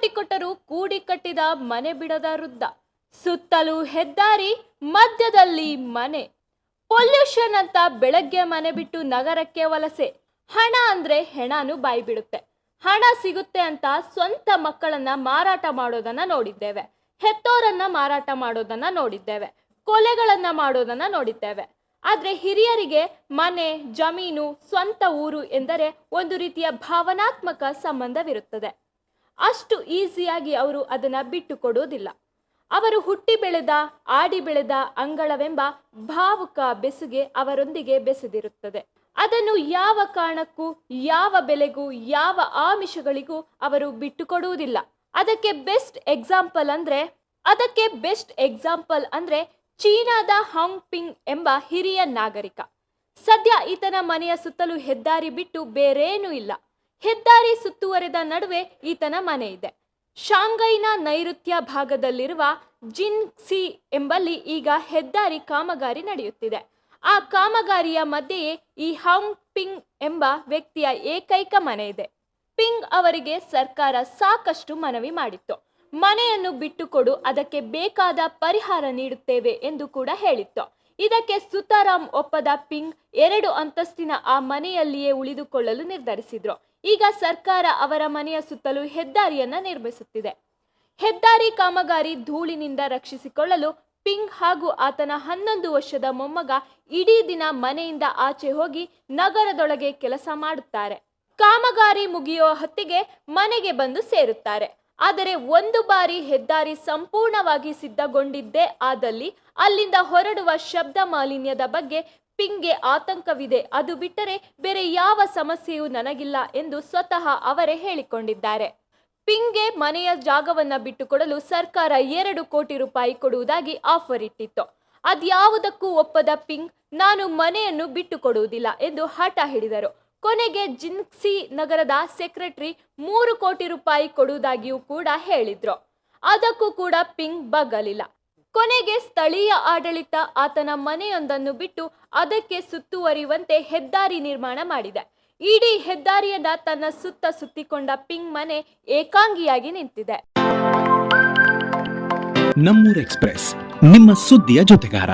ಕೋಟಿ ಕೊಟ್ಟರೂ ಕೂಡಿ ಕಟ್ಟಿದ ಮನೆ ಬಿಡದ ವೃದ್ಧ. ಸುತ್ತಲೂ ಹೆದ್ದಾರಿ, ಮಧ್ಯದಲ್ಲಿ ಮನೆ. ಪೊಲ್ಯೂಷನ್ ಅಂತ ಬೆಳಗ್ಗೆ ಮನೆ ಬಿಟ್ಟು ನಗರಕ್ಕೆ ವಲಸೆ. ಹಣ ಅಂದ್ರೆ ಹೆಣನು ಬಾಯಿ ಬಿಡುತ್ತೆ. ಹಣ ಸಿಗುತ್ತೆ ಅಂತ ಸ್ವಂತ ಮಕ್ಕಳನ್ನ ಮಾರಾಟ ಮಾಡೋದನ್ನ ನೋಡಿದ್ದೇವೆ. ಹೆತ್ತೋರನ್ನ ಮಾರಾಟ ಮಾಡೋದನ್ನ ನೋಡಿದ್ದೇವೆ. ಕೊಲೆಗಳನ್ನ ಮಾಡೋದನ್ನ ನೋಡಿದ್ದೇವೆ. ಆದ್ರೆ ಹಿರಿಯರಿಗೆ ಮನೆ, ಜಮೀನು, ಸ್ವಂತ ಊರು ಎಂದರೆ ಒಂದು ರೀತಿಯ ಭಾವನಾತ್ಮಕ ಸಂಬಂಧವಿರುತ್ತದೆ. ಅಷ್ಟು ಈಸಿಯಾಗಿ ಅವರು ಅದನ್ನ ಬಿಟ್ಟು ಕೊಡೋದಿಲ್ಲ. ಅವರು ಹುಟ್ಟಿ ಬೆಳೆದ, ಆಡಿ ಬೆಳೆದ ಅಂಗಳವೆಂಬ ಭಾವುಕ ಬೆಸುಗೆ ಅವರೊಂದಿಗೆ ಬೆಸೆದಿರುತ್ತದೆ. ಅದನ್ನು ಯಾವ ಕಾರಣಕ್ಕೂ, ಯಾವ ಬೆಲೆಗೂ, ಯಾವ ಆಮಿಷಗಳಿಗೂ ಅವರು ಬಿಟ್ಟು ಕೊಡುವುದಿಲ್ಲ. ಅದಕ್ಕೆ ಬೆಸ್ಟ್ ಎಕ್ಸಾಂಪಲ್ ಅಂದ್ರೆ ಚೀನಾದ ಹಾಂಗ್ ಪಿಂಗ್ ಎಂಬ ಹಿರಿಯ ನಾಗರಿಕ. ಸದ್ಯ ಈತನ ಮನೆಯ ಸುತ್ತಲೂ ಹೆದ್ದಾರಿ ಬಿಟ್ಟು ಬೇರೇನೂ ಇಲ್ಲ. ಹೆದ್ದಾರಿ ಸುತ್ತುವರೆದ ನಡುವೆ ಈತನ ಮನೆ ಇದೆ. ಶಾಂಘೈನ ನೈಋತ್ಯ ಭಾಗದಲ್ಲಿರುವ ಜಿನ್ಕ್ಸಿ ಎಂಬಲ್ಲಿ ಈಗ ಹೆದ್ದಾರಿ ಕಾಮಗಾರಿ ನಡೆಯುತ್ತಿದೆ. ಆ ಕಾಮಗಾರಿಯ ಮಧ್ಯೆಯೇ ಈ ಹಾಂಗ್ ಪಿಂಗ್ ಎಂಬ ವ್ಯಕ್ತಿಯ ಏಕೈಕ ಮನೆ ಇದೆ. ಪಿಂಗ್ ಅವರಿಗೆ ಸರ್ಕಾರ ಸಾಕಷ್ಟು ಮನವಿ ಮಾಡಿತ್ತು. ಮನೆಯನ್ನು ಬಿಟ್ಟುಕೊಡು, ಅದಕ್ಕೆ ಬೇಕಾದ ಪರಿಹಾರ ನೀಡುತ್ತೇವೆ ಎಂದು ಕೂಡ ಹೇಳಿತ್ತು. ಇದಕ್ಕೆ ಸುತಾರಾಮ್ ಒಪ್ಪದ ಪಿಂಗ್ 2 ಅಂತಸ್ತಿನ ಆ ಮನೆಯಲ್ಲಿಯೇ ಉಳಿದುಕೊಳ್ಳಲು ನಿರ್ಧರಿಸಿದ್ರು. ಈಗ ಸರ್ಕಾರ ಅವರ ಮನೆಯ ಸುತ್ತಲೂ ಹೆದ್ದಾರಿಯನ್ನ ನಿರ್ಮಿಸುತ್ತಿದೆ. ಹೆದ್ದಾರಿ ಕಾಮಗಾರಿ ಧೂಳಿನಿಂದ ರಕ್ಷಿಸಿಕೊಳ್ಳಲು ಪಿಂಗ್ ಹಾಗೂ ಆತನ 11 ವರ್ಷದ ಮೊಮ್ಮಗ ಇಡೀ ದಿನ ಮನೆಯಿಂದ ಆಚೆ ಹೋಗಿ ನಗರದೊಳಗೆ ಕೆಲಸ ಮಾಡುತ್ತಾರೆ. ಕಾಮಗಾರಿ ಮುಗಿಯುವ ಹೊತ್ತಿಗೆ ಮನೆಗೆ ಬಂದು ಸೇರುತ್ತಾರೆ. ಆದರೆ ಒಂದು ಬಾರಿ ಹೆದ್ದಾರಿ ಸಂಪೂರ್ಣವಾಗಿ ಸಿದ್ಧಗೊಂಡಿದ್ದೇ ಆದಲ್ಲಿ ಅಲ್ಲಿಂದ ಹೊರಡುವ ಶಬ್ದ ಮಾಲಿನ್ಯದ ಬಗ್ಗೆ ಪಿಂಗ್ಗೆ ಆತಂಕವಿದೆ. ಅದು ಬಿಟ್ಟರೆ ಬೇರೆ ಯಾವ ಸಮಸ್ಯೆಯೂ ನನಗಿಲ್ಲ ಎಂದು ಸ್ವತಃ ಅವರೇ ಹೇಳಿಕೊಂಡಿದ್ದಾರೆ. ಪಿಂಗ್ಗೆ ಮನೆಯ ಜಾಗವನ್ನ ಬಿಟ್ಟುಕೊಡಲು ಸರ್ಕಾರ 2 ಕೋಟಿ ರೂಪಾಯಿ ಕೊಡುವುದಾಗಿ ಆಫರ್ ಇಟ್ಟಿತ್ತು. ಅದ್ಯಾವುದಕ್ಕೂ ಒಪ್ಪದ ಪಿಂಗ್, ನಾನು ಮನೆಯನ್ನು ಬಿಟ್ಟುಕೊಡುವುದಿಲ್ಲ ಎಂದು ಹಠ ಹಿಡಿದರು. ಕೊನೆಗೆ ಜಿನ್ಕ್ಸಿ ನಗರದ ಸೆಕ್ರೆಟರಿ 3 ಕೋಟಿ ರೂಪಾಯಿ ಕೊಡುವುದಾಗಿಯೂ ಕೂಡ ಹೇಳಿದ್ರು. ಅದಕ್ಕೂ ಕೂಡ ಪಿಂಗ್ ಬಗ್ಗಲಿಲ್ಲ. ಕೊನೆಗೆ ಸ್ಥಳೀಯ ಆಡಳಿತ ಆತನ ಮನೆಯೊಂದನ್ನು ಬಿಟ್ಟು ಅದಕ್ಕೆ ಸುತ್ತುವರಿಯುವಂತೆ ಹೆದ್ದಾರಿ ನಿರ್ಮಾಣ ಮಾಡಿದೆ. ಇಡೀ ಹೆದ್ದಾರಿಯನ್ನ ತನ್ನ ಸುತ್ತ ಸುತ್ತಿಕೊಂಡ ಪಿಂಗ್ ಮನೆ ಏಕಾಂಗಿಯಾಗಿ ನಿಂತಿದೆ. ನಮ್ಮೂರ್ ಎಕ್ಸ್‌ಪ್ರೆಸ್, ನಿಮ್ಮ ಸುದ್ದಿಯ ಜೊತೆಗಾರ.